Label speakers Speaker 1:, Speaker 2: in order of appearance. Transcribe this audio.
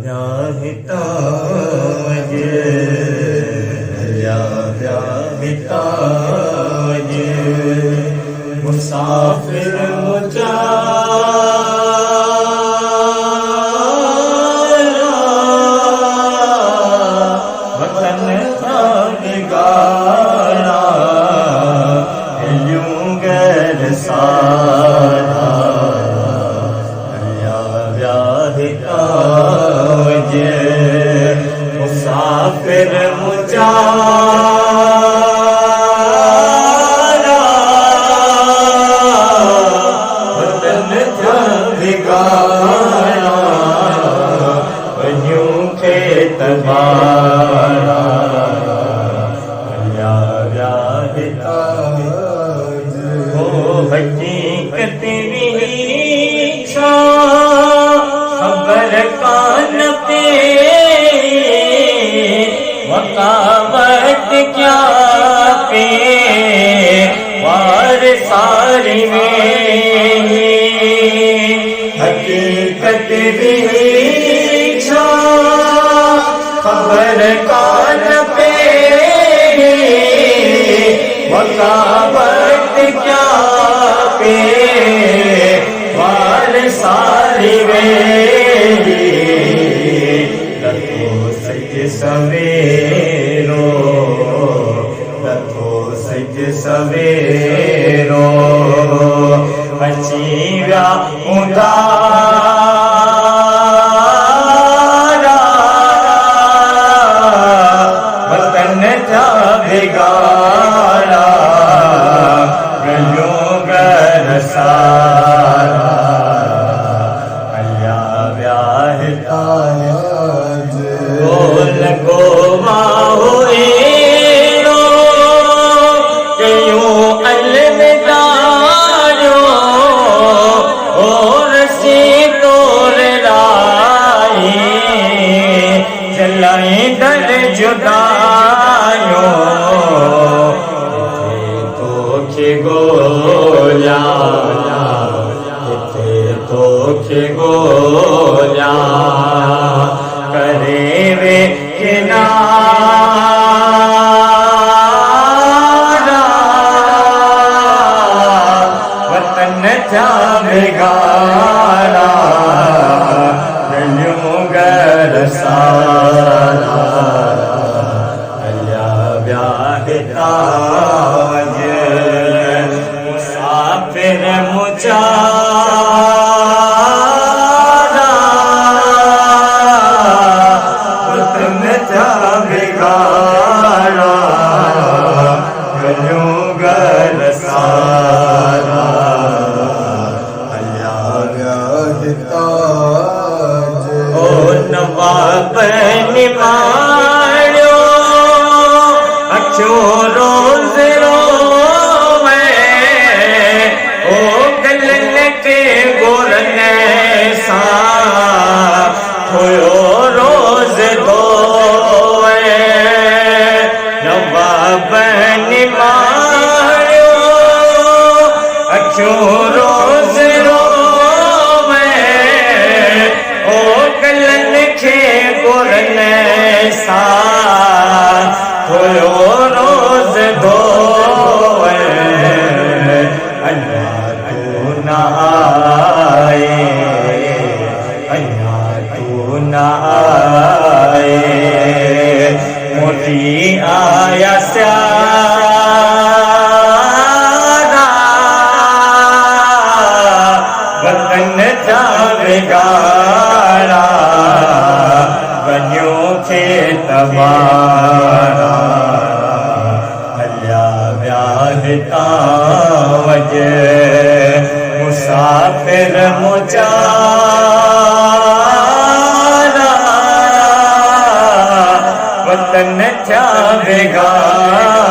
Speaker 1: व्याहिताज व्याहिताज मुसाफिर मुजारा वतन था बिगाड़ा यूं गैर सारा व्याहिताज मुसाफिर मुजारा वतन था बिगाड़ा यूं के तबारा व्याहिताज ओ हकीकत वीक्षा खबर कान पे वकावत क्या पे वार सारी में हकीकत वीक्षा खबर कान पे वकावत क्या पे वार सारी वेरी लथो सज सवेरो लथो सज सवेरो अची विया उंधारा वतन जा बिगाड़ा गलियों घर सारा व्याहिताज बोल गोवा हुए रो क्यों अलविदायो और सी तोर लाई जलाई दर जुदायो तो के गोला तो के गोला करे वे किनारा वतन जा बिगाड़ा गलियों घर सारा व्याहिताज मुसाफिर मुजारा वतन जा बिगाड़ा गलियों घर सारा व्याहिताज ओ नवाब निमाड़ो अखियों रोज़ रोवे ओ गलन के गोरन सा खोयो रोज़ धोवे नवाब निमाड़ो अखियों रोज़ रोवे ओ गलन के गोरन सा खोयो रोज़ धोवे अल्लाह तू न आए अल्लाह तू न आए मोती आया स्यारा वतन जा बिगाड़ा बनियों के तबारा व्याहिताज मुसाफिर मुजारा वतन जा बिगाड़ा